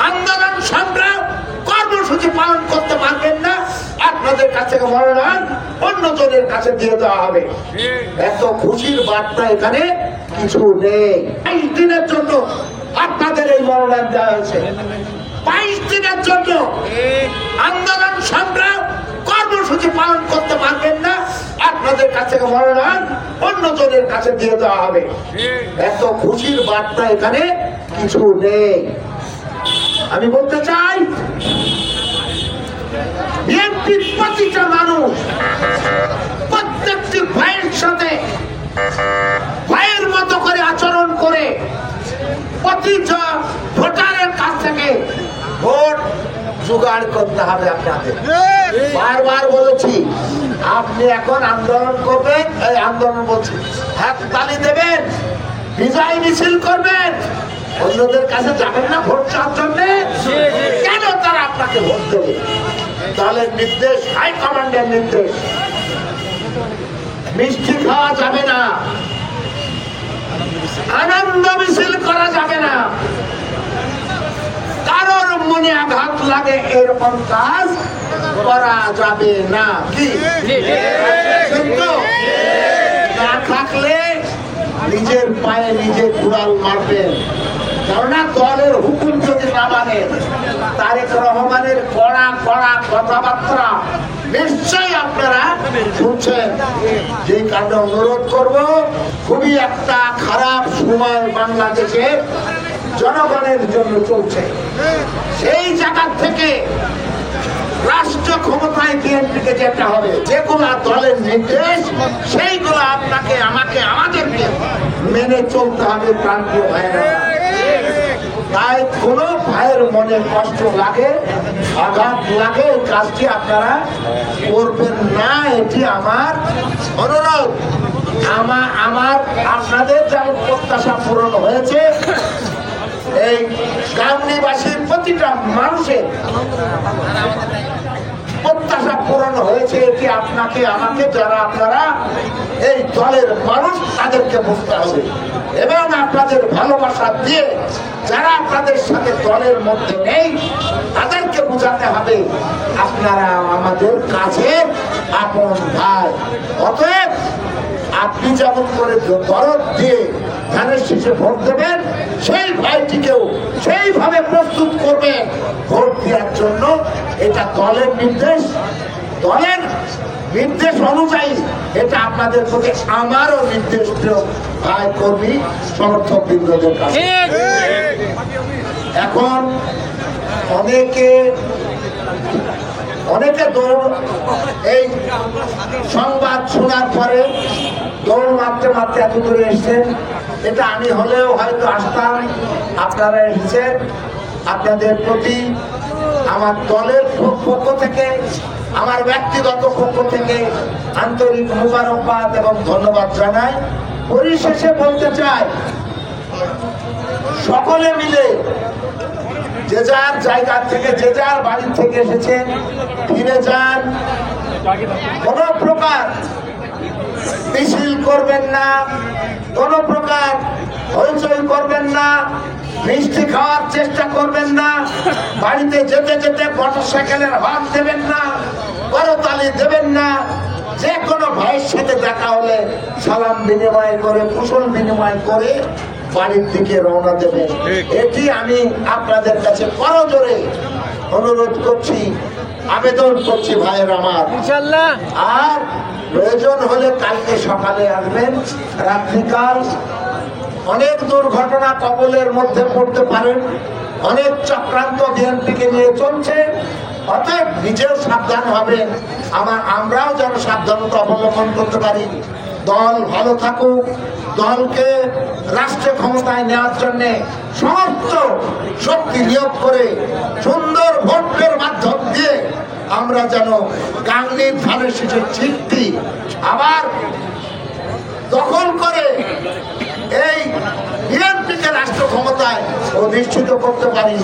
আন্দোলন সংগ্রাম কর্মসূচি পালন করতে পারবেন না, আপনাদের কাছে মনোনয়ন অন্য জনের কাছে দিয়ে দেওয়া হবে। এত খুশির বার্তা এখানে কিছু নেই। 22 দিনের জন্য আপনাদের এই মনোনয়ন দেওয়া হয়েছে। 22 দিনের জন্য আন্দোলন সংগ্রাম কর্মসূচি পালন করতে পারবেন না, আপনাদের কাছে মনোনয়ন অন্য জনের কাছে দিয়ে দেওয়া হবে। এত খুশির বার্তা এখানে কিছু নেই। আমি বলতে চাই, বিএনপির প্রতিটা মানুষ প্রত্যেকটি ভাইয়ের সাথে ভাইয়ের মতো করে আচরণ করে প্রতিটা ভোটারের কাছ থেকে ভোট জোগাড় করতে হবে। আপনাদের বারবার বলেছি, আপনি এখন আন্দোলন করবেন, এই আন্দোলন বলছি, হাত তালি দেবেন, বিজয় মিছিল করবেন, অন্যদের কাছে যাবেন না ভোট চাওয়ার জন্য। কেন তারা আপনাকে ভোট দেবে? দলের নির্দেশ, হাইকমান্ডের নির্দেশ। মিষ্টি খাওয়া যাবে না, আনন্দ মিছিল করা যাবে না, কারোর মনে আঘাত লাগে এরকম কাজ করা যাবে না। কি না থাকলে নিজের পায়ে নিজে কুড়াল মারবেন। কেননা দলের হুকুম যদি না মানেন, তারেক রহমানের কড়া কড়া কথাবার্তা নিশ্চয়ই আপনারা শুনছেন। যে কারণে অনুরোধ করব, খুবই একটা খারাপ সময় বাংলাদেশের জনগণের জন্য চলছে। সেই জায়গা থেকে রাষ্ট্র ক্ষমতায় বিএনপিকে যেতে হবে। যেগুলো দলের নির্দেশ, সেইগুলো আপনাকে, আমাকে, আমাদেরকে মেনে চলতে হবে। প্রান্তীয় ভাইয়েরা, তাই কোন ভাইয়ের মনে কষ্ট লাগে, আঘাত লাগে, এই কাজটি আপনারা করবেন না। এটি আমার অনুরোধ। আমার আপনাদের যেমন প্রত্যাশা পূরণ হয়েছে, এই গাংনীবাসীর প্রতিটা মানুষের প্রত্যাশা পূরণ হয়েছে। এটি আপনাকে, আমাকে, যারা আপনারা এই দলের মানুষ, তাদেরকে বুঝতে হবে এবং আপনাদের ভালোবাসা দিয়ে যারা আপনাদের সাথে দলের মধ্যে নেই, তাদেরকে বোঝাতে হবে আপনারা আমাদের কাছে আপন ভাই। অতএব আপনি যেমন করে দরদ দিয়ে ধানের শীষে ভোট দেবেন, সেই ভাইটিকেও সেইভাবে প্রস্তুত করবে ভোট দেওয়ার জন্য। এটা দলের নির্দেশ, দলের নির্দেশ অনুযায়ী এটা আপনাদের প্রতি আমারও নির্দেশ, ভাই কর্মী সমর্থক বৃন্দদের কাছে। এখন অনেকে এই সংবাদ শোনার পরে দৌড় মারতে মারতে এত দূরে এসছেন। এটা আমি হলেও হয়তো আসতাম, আপনারা এসেছেন। আপনাদের প্রতি আমার দলের পক্ষ থেকে, আমার ব্যক্তিগত পক্ষ থেকে আন্তরিক মোবারকবাদ এবং ধন্যবাদ জানাই। পরিশেষে বলতে চাই, সকলে মিলে যে যার জায়গা থেকে, যে যার বাড়ি থেকে এসেছেন, ফিরে যান। কোন প্রকার মিছিল করবেন না, কোন প্রকার হইচই করবেন না, মিষ্টি খাওয়ার চেষ্টা করবেন না, বাড়িতে যেতে যেতে মোটরসাইকেলের হর্ন দেবেন না, করতালি দেবেন না। যে কোনো ভাইয়ের সাথে দেখা হলে সালাম বিনিময় করে, কুশল বিনিময় করে বাড়ির দিকে রওনা দেবেন। এটি আমি আপনাদের কাছে করজোরে অনুরোধ করছি, আবেদন করছি ভাইয়ের আমার। আর প্রয়োজন হলে কালকে সকালে আসবেন। রাত্রিকাল অনেক দুর্ঘটনা কবলের মধ্যে পড়তে পারেন, অনেক চক্রান্ত বিএনপিকে নিয়ে চলছে। অতএব নিজেও সাবধান হবেন, আমরাও যেন সাবধানতা অবলম্বন করতে পারি। দল ভালো থাকুক, দলকে রাষ্ট্র ক্ষমতায় নেওয়ার জন্য সমস্ত শক্তি নিয়োগ করে সুন্দর ভোটের মাধ্যম দিয়ে আমরা যেন গাংনীর ধানের শীষের চিঠি আবার দখল করে এই বিএনপিকে রাষ্ট্র ক্ষমতায় অধিষ্ঠিত করতে পারি।